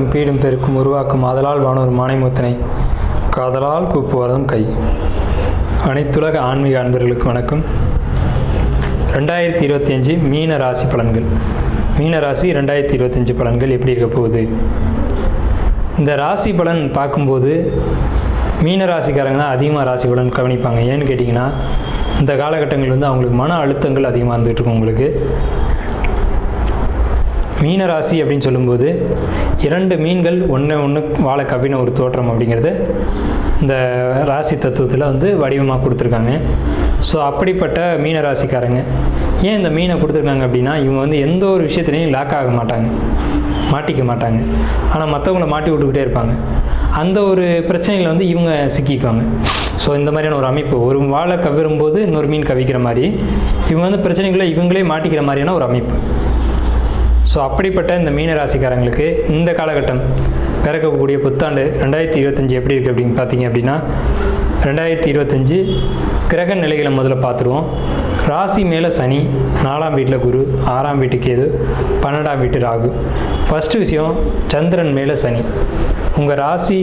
ஆக்கும் பீடும் பெருக்கும் உருவாக்கும் ஆதலால் வானோர் மானைமுத்தனை காதலால் கூப்புவதும் கை. அனைத்துலக ஆன்மீக அன்பர்களுக்கு வணக்கம். 2025 மீன ராசி பலன்கள். மீன ராசி 2025 பலன்கள் எப்படி இருக்க போகுது? இந்த ராசி பலன் பார்க்கும்போது மீன ராசிக்காரங்க தான் அதிகமாக ராசி பலன் கவனிப்பாங்க. ஏன்னு கேட்டிங்கன்னா, இந்த காலகட்டங்கள் அவங்களுக்கு மன அழுத்தங்கள் அதிகமாக இருந்துகிட்டு இருக்கும். உங்களுக்கு மீன ராசி அப்படின்னு சொல்லும்போது 2 மீன்கள் ஒன்று வாழை கவ்வின ஒரு தோற்றம் அப்படிங்கிறது இந்த ராசி தத்துவத்தில் வடிவமாக கொடுத்துருக்காங்க. ஸோ அப்படிப்பட்ட மீன ராசிக்காரங்க ஏன் இந்த மீனை கொடுத்துருக்காங்க அப்படின்னா, இவங்க எந்த ஒரு விஷயத்துலையும் லாக் ஆக மாட்டாங்க, மாட்டிக்க மாட்டாங்க. ஆனால் மற்றவங்கள மாட்டி விட்டுக்கிட்டே இருப்பாங்க. அந்த ஒரு பிரச்சனையில் இவங்க சிக்கிக்குவாங்க. ஸோ இந்த மாதிரியான ஒரு அமைப்பு, ஒரு வாழை கவ்விரும்போது இன்னொரு மீன் கவிக்கிற மாதிரி இவங்க பிரச்சனைகளை இவங்களே மாட்டிக்கிற மாதிரியான ஒரு அமைப்பு. ஸோ அப்படிப்பட்ட இந்த மீனராசிக்காரங்களுக்கு இந்த காலகட்டம் பிறக்கக்கூடிய புத்தாண்டு 2025 எப்படி இருக்குது அப்படின்னு பார்த்தீங்க அப்படின்னா, 2025 கிரக நிலைகளை முதல்ல பார்த்துருவோம். ராசி மேலே சனி, 4ஆம் வீட்டில் குரு, 6ஆம் வீட்டு கேது, 12ஆம் வீட்டு ராகு. ஃபஸ்ட்டு விஷயம், சந்திரன் மேலே சனி. உங்கள் ராசி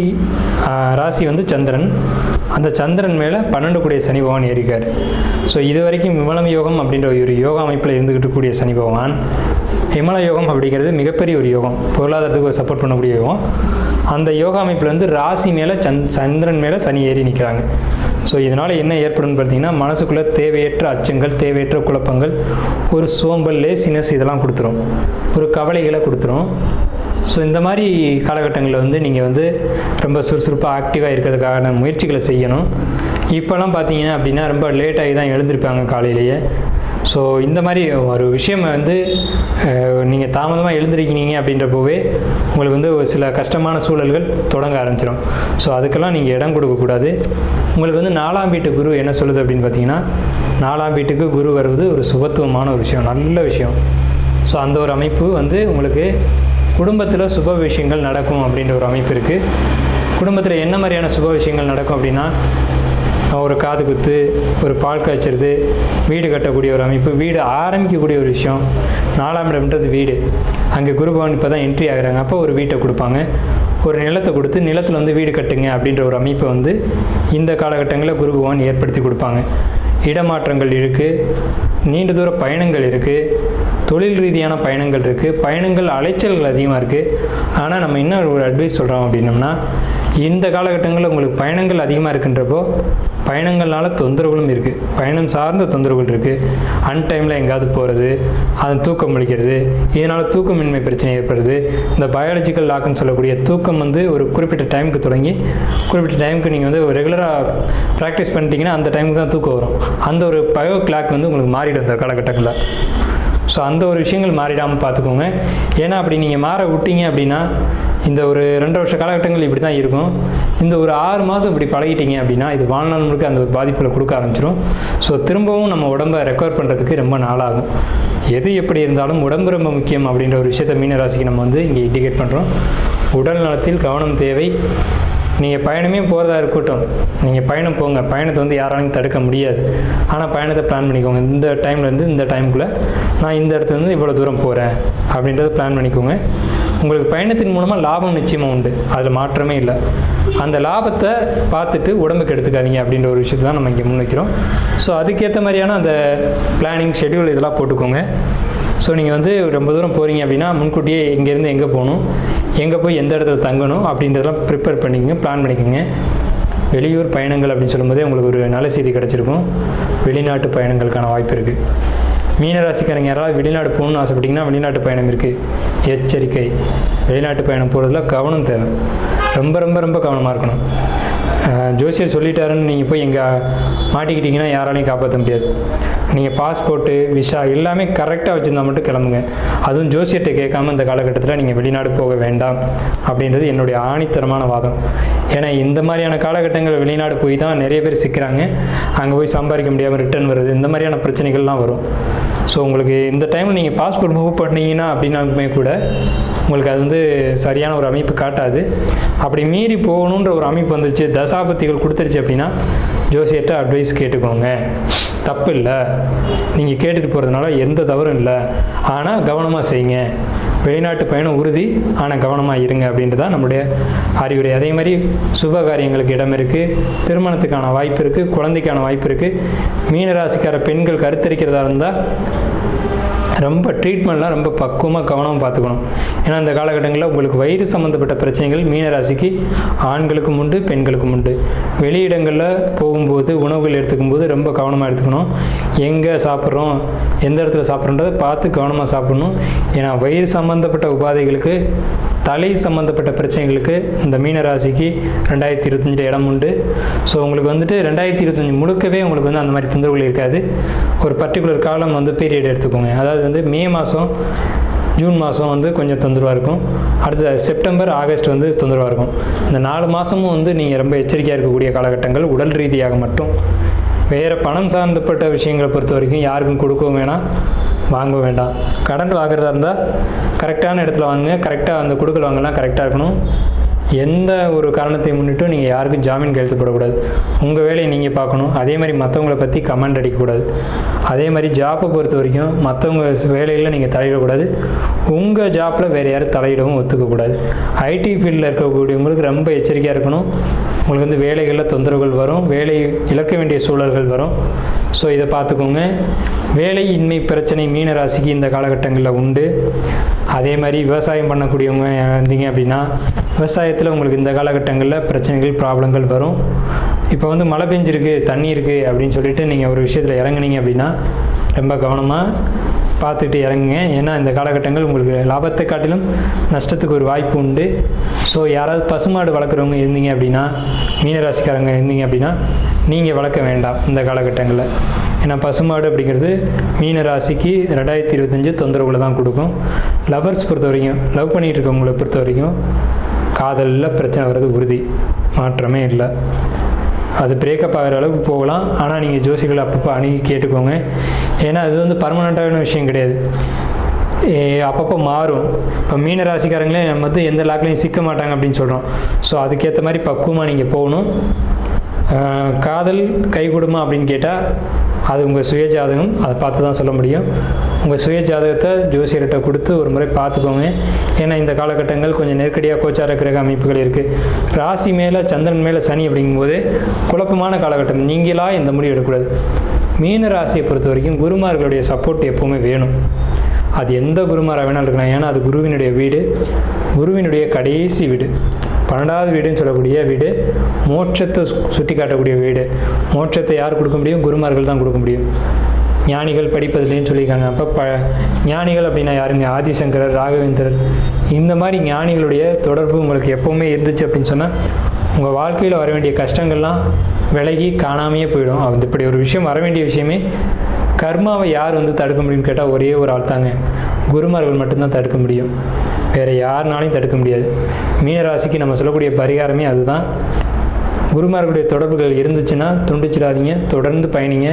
சந்திரன், அந்த சந்திரன் மேலே 12 கூடிய சனி பகவான் ஏறிக்கார். ஸோ இது வரைக்கும் விமலம் யோகம் அப்படின்ற ஒரு யோகா அமைப்பில் இருந்துக்கிட்டு கூடிய சனி பகவான், விமல யோகம் அப்படிங்கிறது மிகப்பெரிய ஒரு யோகம், பொருளாதாரத்துக்கு ஒரு சப்போர்ட் பண்ணக்கூடிய யோகம். அந்த யோகா அமைப்பில் ராசி மேலே சந்திரன் மேலே சனி ஏறி நிற்கிறாங்க. ஸோ இதனால் என்ன ஏற்படும்னு பார்த்தீங்கன்னா, மனசுக்குள்ளே தேவையற்ற அச்சங்கள், தேவையற்ற குழப்பங்கள், ஒரு சோம்பல், லேசினஸ் இதெல்லாம் கொடுத்துரும், ஒரு கவலைகளை கொடுத்துரும். ஸோ இந்த மாதிரி காலகட்டங்களில் நீங்கள் ரொம்ப சுறுசுறுப்பாக ஆக்டிவாக இருக்கிறதுக்கான முயற்சிகளை செய்யணும். இப்போல்லாம் பார்த்தீங்கன்னா அப்படின்னா ரொம்ப லேட்டாகி தான் எழுந்திருப்பாங்க காலையிலேயே. ஸோ இந்த மாதிரி ஒரு விஷயம் நீங்கள் தாமதமாக எழுந்திருக்கீங்க அப்படின்றப்போவே உங்களுக்கு ஒரு சில கஷ்டமான சூழல்கள் தொடங்க ஆரம்பிச்சிடும். ஸோ அதுக்கெல்லாம் நீங்கள் இடம் கொடுக்கக்கூடாது. உங்களுக்கு 4ஆம் வீட்டு குரு என்ன சொல்லுது அப்படின்னு பார்த்தீங்கன்னா, 4ஆம் வீட்டுக்கு குரு வருவது ஒரு சுபத்துவமான ஒரு விஷயம், நல்ல விஷயம். ஸோ அந்த ஒரு அமைப்பு உங்களுக்கு குடும்பத்தில் சுப விஷயங்கள் நடக்கும் அப்படின்ற ஒரு அமைப்பு இருக்குது. குடும்பத்தில் என்ன மாதிரியான சுப விஷயங்கள் நடக்கும் அப்படின்னா, ஒரு காது குத்து, ஒரு பால் காய்ச்சறது, வீடு கட்டக்கூடிய ஒரு அமைப்பு, வீடு ஆரம்பிக்கக்கூடிய ஒரு விஷயம். 4ஆம் இடம்ன்றது வீடு. அங்கே குரு பகவான் இப்போ தான் என்ட்ரி ஆகுறாங்க. அப்போ ஒரு வீட்டை கொடுப்பாங்க, ஒரு நிலத்தை கொடுத்து நிலத்தில் வீடு கட்டுங்க அப்படின்ற ஒரு அமைப்பை இந்த காலகட்டங்களில் குரு பகவான் ஏற்படுத்தி கொடுப்பாங்க. இடமாற்றங்கள் இருக்குது, நீண்ட தூர பயணங்கள் இருக்குது, தொழில் ரீதியான பயணங்கள் இருக்குது, பயணங்கள் அலைச்சல்கள் அதிகமாக இருக்குது. ஆனால் நம்ம என்ன ஒரு அட்வைஸ் சொல்கிறோம் அப்படின்னம்னா, இந்த காலகட்டங்களில் உங்களுக்கு பயணங்கள் அதிகமாக இருக்குன்றப்போ பயணங்கள்னால தொந்தரவுகளும் இருக்குது, பயணம் சார்ந்த தொந்தரவுகள் இருக்குது. அன்டைமில் எங்கேயாவது போகிறது, அது தூக்கம் முழிக்கிறது, இதனால் தூக்கமின்மை பிரச்சனை ஏற்படுது. இந்த பயாலஜிக்கல் லாக்குன்னு சொல்லக்கூடிய தூக்கம் ஒரு குறிப்பிட்ட டைமுக்கு தொடங்கி குறிப்பிட்ட டைமுக்கு நீங்கள் ஒரு ரெகுலராக ப்ராக்டிஸ் பண்ணிட்டீங்கன்னா அந்த டைமுக்கு தான் தூக்கம் வரும். அந்த ஒரு பயோ கிளாக் உங்களுக்கு மாறிடும் இந்த காலகட்டங்களில். ஸோ அந்த ஒரு விஷயங்கள் மாறிடாமல் பார்த்துக்கோங்க. ஏன்னா அப்படி நீங்கள் மாற விட்டீங்க அப்படின்னா இந்த ஒரு 2 வருஷ காலகட்டங்கள் இப்படி தான் இருக்கும். இந்த ஒரு 6 மாதம் இப்படி பழகிட்டீங்க அப்படின்னா இது வாழ்நாள் முழுக்க அந்த ஒரு பாதிப்புகளை கொடுக்க ஆரம்பிச்சிடும். ஸோ திரும்பவும் நம்ம உடம்பை ரெக்கவர் பண்ணுறதுக்கு ரொம்ப நாளாகும். எது எப்படி இருந்தாலும் உடம்பு ரொம்ப முக்கியம் அப்படின்ற ஒரு விஷயத்தை மீனராசிக்கு நம்ம இங்கே இண்டிகேட் பண்ணுறோம். உடல் நலத்தில் கவனம் தேவை. நீங்கள் பயணமே போகிறதா இருக்கட்டும், நீங்கள் பயணம் போங்க, பயணத்தை யாராலையும் தடுக்க முடியாது. ஆனால் பயணத்தை பிளான் பண்ணிக்கோங்க. இந்த டைம்லேருந்து இந்த டைமுக்குள்ளே நான் இந்த இடத்துலேருந்து இவ்வளோ தூரம் போகிறேன் அப்படின்றத பிளான் பண்ணிக்கோங்க. உங்களுக்கு பயணத்தின் மூலமாக லாபம் நிச்சயமாக உண்டு, அதில் மாற்றமே இல்லை. அந்த லாபத்தை பார்த்துட்டு உடம்புக்கு எடுத்துக்காதீங்க அப்படின்ற ஒரு விஷயத்தை தான் நம்ம இங்கே முன்வைக்கிறோம். ஸோ அதுக்கேற்ற மாதிரியான அந்த பிளானிங் ஷெட்யூல் இதெல்லாம் போட்டுக்கோங்க. ஸோ நீங்கள் ரொம்ப தூரம் போகிறீங்க அப்படின்னா முன்கூட்டியே இங்கேருந்து எங்கே போகணும், எங்கே போய் எந்த இடத்துல தங்கணும் அப்படின்றதெல்லாம் ப்ரிப்பேர் பண்ணிக்கோங்க, பிளான் பண்ணிக்கோங்க. வெளியூர் பயணங்கள் அப்படின்னு சொல்லும்போதே உங்களுக்கு ஒரு நல்ல செய்தி கிடச்சிருக்கும். வெளிநாட்டு பயணங்களுக்கான வாய்ப்பு இருக்குது. மீனராசிக்காரங்க யாராவது வெளிநாடு போகணுன்னு ஆசைப்பட்டிங்கன்னா வெளிநாட்டு பயணம் இருக்குது. எச்சரிக்கை, வெளிநாட்டு பயணம் போகிறதுல கவனம் தேவை. ரொம்ப ரொம்ப ரொம்ப கவனமாக இருக்கணும். ஜோசியர் சொல்லிட்டாருன்னு நீங்கள் போய் எங்கே மாட்டிக்கிட்டிங்கன்னா யாராலையும் காப்பாற்ற முடியாது. நீங்கள் பாஸ்போர்ட்டு, விசா எல்லாமே கரெக்டாக வச்சுருந்தா மட்டும் கிளம்புங்க. அதுவும் ஜோசியர்கிட்ட கேட்காம இந்த காலகட்டத்தில் நீங்கள் வெளிநாடு போக வேண்டாம் அப்படின்றது என்னுடைய ஆணித்தரமான வாதம். ஏன்னா இந்த மாதிரியான காலகட்டங்கள் வெளிநாடு போய் தான் நிறைய பேர் சிக்கிறாங்க. அங்கே போய் சம்பாதிக்க முடியாமல் ரிட்டர்ன் வருது, இந்த மாதிரியான பிரச்சனைகள்லாம் வரும். ஸோ உங்களுக்கு இந்த டைமில் நீங்கள் பாஸ்போர்ட் மூவ் பண்ணீங்கன்னா அப்படின்னாலுமே கூட உங்களுக்கு அது சரியான ஒரு அமைப்பு காட்டாது. அப்படி மீறி போகணுன்ற ஒரு அமைப்பு வந்துருச்சு, தசாபத்திகள் கொடுத்துருச்சு அப்படின்னா ஜோசியர்கிட்ட அட்வைஸ் கேட்டுக்கோங்க, தப்பு இல்லை. நீங்கள் கேட்டுட்டு போகிறதுனால எந்த தவறும் இல்லை. ஆனால் கவனமாக செய்யுங்க. வெளிநாட்டு பயணம் உறுதி, ஆனால் கவனமாக இருங்க அப்படின்ட்டு தான் நம்முடைய அறிவுரை. அதே மாதிரி சுப காரியங்களுக்கு இடம் இருக்குது, திருமணத்துக்கான வாய்ப்பு இருக்குது, குழந்தைக்கான வாய்ப்பு இருக்குது. மீனராசிக்கார பெண்கள் கருத்தரிக்கிறதா இருந்தால் ரொம்ப ட்ரீட்மெண்ட்லாம் ரொம்ப பக்குவமாக கவனமாக பார்த்துக்கணும். ஏன்னா இந்த காலகட்டங்களில் உங்களுக்கு வயிறு சம்மந்தப்பட்ட பிரச்சனைகள் மீனராசிக்கு ஆண்களுக்கும் உண்டு, பெண்களுக்கும் உண்டு. வெளியிடங்களில் போகும்போது உணவுகள் எடுத்துக்கும் போது ரொம்ப கவனமாக எடுத்துக்கணும். எங்கே சாப்பிட்றோம், எந்த இடத்துல சாப்பிட்றோன்றதை பார்த்து கவனமாக சாப்பிடணும். ஏன்னா வயிறு சம்மந்தப்பட்ட உபாதைகளுக்கு, தலை சம்மந்தப்பட்ட பிரச்சனைகளுக்கு இந்த மீனராசிக்கு 2025 இடம் உண்டு. ஸோ உங்களுக்கு வந்துட்டு 2025 முழுக்கவே உங்களுக்கு வந்து அந்த மாதிரி தொந்தரவுகள் இருக்காது. ஒரு பர்டிகுலர் காலம் வந்து பீரியட் எடுத்துக்கோங்க. அதாவது வந்து மே மாதம், ஜூன் மாதம் வந்து கொஞ்சம் தொந்தரவாக இருக்கும். அடுத்த செப்டம்பர், ஆகஸ்ட் வந்து தொந்தரவாக இருக்கும். இந்த 4 மாதமும் வந்து நீங்கள் ரொம்ப எச்சரிக்கையாக இருக்கக்கூடிய காலகட்டங்கள். உடல் ரீதியாக மட்டும். வேறு பணம் சார்ந்தப்பட்ட விஷயங்களை பொறுத்த வரைக்கும் யாருக்கும் கொடுக்கவும் வேணாம், வாங்க வேண்டாம். கடன் வாங்குறதா இருந்தால் கரெக்டான இடத்துல வாங்குங்க. கரெக்டாக அந்த கொடுக்கல் வாங்கலாம் கரெக்டாக இருக்கணும். எந்த ஒரு காரணத்தை முன்னிட்டும் நீங்கள் யாருக்கும் ஜாமீன் கையெழுத்து போடக்கூடாது. உங்கள் வேலையை நீங்கள் பார்க்கணும். அதே மாதிரி மற்றவங்களை பற்றி கமெண்ட் அடிக்கக்கூடாது. அதே மாதிரி ஜாப்பை பொறுத்த வரைக்கும் மற்றவங்க வேலையில் நீங்கள் தலையிடக்கூடாது. உங்கள் ஜாப்பில் வேறு யாரும் தலையிடவும் ஒத்துக்கக்கூடாது. ஐடி ஃபீல்டில் இருக்கக்கூடியவங்களுக்கு ரொம்ப எச்சரிக்கையாக இருக்கணும். உங்களுக்கு வந்து வேலைகளில் தொந்தரவுகள் வரும், வேலை இழக்க வேண்டிய சூழல்கள் வரும். ஸோ இதை பார்த்துக்கோங்க. வேலையின்மை பிரச்சனை மீனராசிக்கு இந்த காலகட்டங்களில் உண்டு. அதே மாதிரி விவசாயம் பண்ணக்கூடியவங்க இருந்தீங்க அப்படின்னா விவசாயத்தில் உங்களுக்கு இந்த காலகட்டங்களில் பிரச்சனைகள், ப்ராப்ளங்கள் வரும். இப்போ வந்து மழை பெஞ்சிருக்கு, தண்ணி இருக்குது அப்படின்னு சொல்லிட்டு நீங்கள் ஒரு விஷயத்தில் இறங்குனீங்க அப்படின்னா ரொம்ப கவனமாக பார்த்துட்டு இறங்குங்க. ஏன்னா இந்த காலகட்டங்கள் உங்களுக்கு லாபத்தை காட்டிலும் நஷ்டத்துக்கு ஒரு வாய்ப்பு உண்டு. ஸோ யாராவது பசுமாடு வளர்க்குறவங்க இருந்தீங்க அப்படின்னா, மீனராசிக்காரங்க இருந்தீங்க அப்படின்னா நீங்கள் வளர்க்க வேண்டாம் இந்த காலகட்டங்களில். ஏன்னா பசுமாடு அப்படிங்கிறது மீனராசிக்கு 2025 தொந்தரவுகளை தான் கொடுக்கும். லவர்ஸ் பொறுத்த வரைக்கும், லவ் பண்ணிகிட்டு இருக்கவங்களை பொறுத்த வரைக்கும் காதலில் பிரச்சனை வர்றது உறுதி, மாற்றமே இல்லை. அது பிரேக்கப் ஆகிற அளவுக்கு போகலாம். ஆனால் நீங்கள் ஜோசிகளை அப்பப்போ அணுகி கேட்டுக்கோங்க. ஏன்னா அது வந்து பர்மனெண்ட்டான விஷயம் கிடையாது, அப்பப்போ மாறும். இப்போ மீனராசிக்காரங்களே நம்ம வந்து எந்த லாக்லையும் சிக்க மாட்டாங்க அப்படின்னு சொல்கிறோம். ஸோ அதுக்கேற்ற மாதிரி பக்குவமாக நீங்கள் போகணும். காதல் கைகூடுமா அப்படின்னு கேட்டால் அது உங்கள் சுய ஜாதகம், அதை பார்த்து தான் சொல்ல முடியும். உங்கள் சுய ஜாதகத்தை ஜோசியர்கிட்ட கொடுத்து ஒரு முறை பார்த்துக்கோங்க. ஏன்னா இந்த காலகட்டங்கள் கொஞ்சம் நெருக்கடியாக கோச்சார கிரக அமைப்புகள் இருக்குது. ராசி மேலே சந்திரன் மேலே சனி அப்படிங்கும்போது குழப்பமான காலகட்டம். நீங்களாக இந்த முடிவு எடுக்கக்கூடாது. மீன ராசியை பொறுத்த வரைக்கும் குருமார்களுடைய சப்போர்ட் எப்போவுமே வேணும். அது எந்த குருமாராக வேணாலும் இருக்கலாம். ஏன்னா அது குருவினுடைய வீடு, குருவினுடைய கடைசி வீடு, 12வது வீடுன்னு சொல்லக்கூடிய வீடு, மோட்சத்தை சுட்டி காட்டக்கூடிய வீடு. மோட்சத்தை யார் கொடுக்க முடியும்? குருமார்கள் தான் கொடுக்க முடியும். ஞானிகள் படிப்பதில்லைன்னு சொல்லியிருக்காங்க. அப்போ ஞானிகள் அப்படின்னா யாருங்க? ஆதிசங்கரர், ராகவேந்திரர், இந்த மாதிரி ஞானிகளுடைய தொடர்பு உங்களுக்கு எப்போவுமே இருந்துச்சு அப்படின்னு சொன்னால் உங்கள் வாழ்க்கையில் வர வேண்டிய கஷ்டங்கள்லாம் விலகி காணாமையே போயிடும். அது இப்படி ஒரு விஷயம் வர வேண்டிய விஷயமே. கர்மாவை யார் வந்து தடுக்க முடியும்னு கேட்டால் ஒரே ஒரு ஆள் தாங்க, குருமார்கள் மட்டும்தான் தடுக்க முடியும். வேறு யாருனாலையும் தடுக்க முடியாது. மீனராசிக்கு நம்ம சொல்லக்கூடிய பரிகாரமே அதுதான். குருமார்களுடைய தொடர்புகள் இருந்துச்சுன்னா துண்டிச்சிடாதீங்க, தொடர்ந்து பயணிங்க.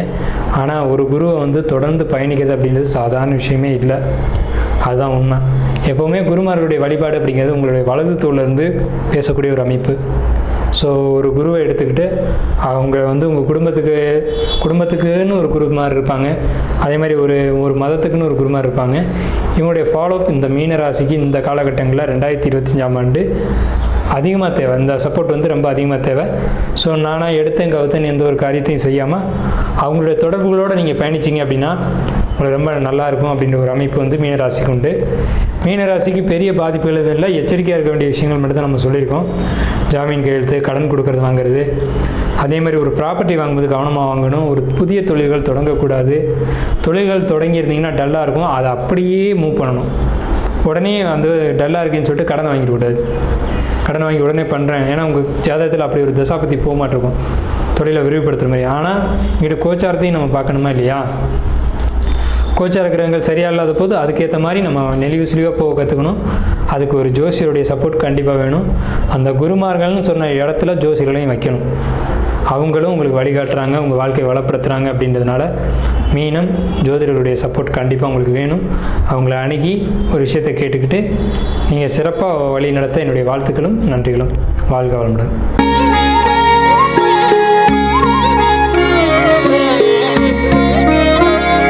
ஆனால் ஒரு குருவை வந்து தொடர்ந்து பயணிக்கிறது அப்படின்றது சாதாரண விஷயமே இல்லை. அதுதான் உண்மை. எப்போவுமே குருமார்களுடைய வழிபாடு அப்படிங்கிறது உங்களுடைய வலது தோளிலிருந்து பேசக்கூடிய ஒரு அமைப்பு. ஸோ ஒரு குருவை எடுத்துக்கிட்டு அவங்க வந்து உங்கள் குடும்பத்துக்குன்னு ஒரு குருமார் இருப்பாங்க. அதே மாதிரி ஒரு மதத்துக்குன்னு ஒரு குருமார் இருப்பாங்க. இவங்களுடைய ஃபாலோஅப் இந்த மீனராசிக்கு இந்த காலகட்டங்களில் 2025ஆம் ஆண்டு அதிகமாக தேவை. இந்த சப்போர்ட் வந்து ரொம்ப அதிகமாக தேவை. ஸோ நானாக எடுத்தேன் கவுத்தேன் எந்த ஒரு காரியத்தையும் செய்யாமல் அவங்களுடைய தொடர்புகளோடு நீங்கள் பயணிச்சிங்க அப்படின்னா உங்களுக்கு ரொம்ப நல்லாயிருக்கும் அப்படின்ற ஒரு அமைப்பு வந்து மீனராசிக்கு உண்டு. மீனராசிக்கு பெரிய பாதிப்புகள் எதுவும் இல்லை. எச்சரிக்கையாக இருக்க வேண்டிய விஷயங்கள் மட்டும் தான் நம்ம சொல்லியிருக்கோம். ஜாமீன் கையெழுத்து, கடன் கொடுக்கறது, வாங்குறது. அதே மாதிரி ஒரு ப்ராப்பர்ட்டி வாங்கும்போது கவனமாக வாங்கணும். ஒரு புதிய தொழில்கள் தொடங்கக்கூடாது. தொழில்கள் தொடங்கியிருந்தீங்கன்னா டல்லாக இருக்கும், அதை அப்படியே மூவ் பண்ணணும். உடனே வந்து டல்லாக இருக்குன்னு சொல்லிட்டு கடன் வாங்கிடக்கூடாது. கடன் வாங்கி உடனே பண்ணுறேன், ஏன்னா உங்கள் ஜாதகத்தில் அப்படி ஒரு தசாபத்தி போக மாட்டிருக்கும் தொழிலை விரிவுபடுத்துகிற மாதிரி. ஆனால் இங்கிட்ட கோச்சாரத்தையும் நம்ம பார்க்கணுமா இல்லையா? கோச்சார கிரகங்கள் சரியாக இல்லாத போது அதுக்கேற்ற மாதிரி நம்ம நெளிவு சுழிவாக போக கற்றுக்கணும். அதுக்கு ஒரு ஜோசியருடைய சப்போர்ட் கண்டிப்பாக வேணும். அந்த குருமார்கள்னு சொன்ன இடத்துல ஜோசியர்களையும் வைக்கணும். அவங்களும் உங்களுக்கு வழிகாட்டுறாங்க, உங்கள் வாழ்க்கையை வளப்படுத்துகிறாங்க. அப்படின்றதுனால மீனம் ஜோதிடர்களுடைய சப்போர்ட் கண்டிப்பாக உங்களுக்கு வேணும். அவங்கள அணுகி ஒரு விஷயத்தை கேட்டுக்கிட்டு நீங்கள் சிறப்பாக வழி நடத்த என்னுடைய வாழ்த்துக்களும் நன்றிகளும். வாழ்க வளமுடன்.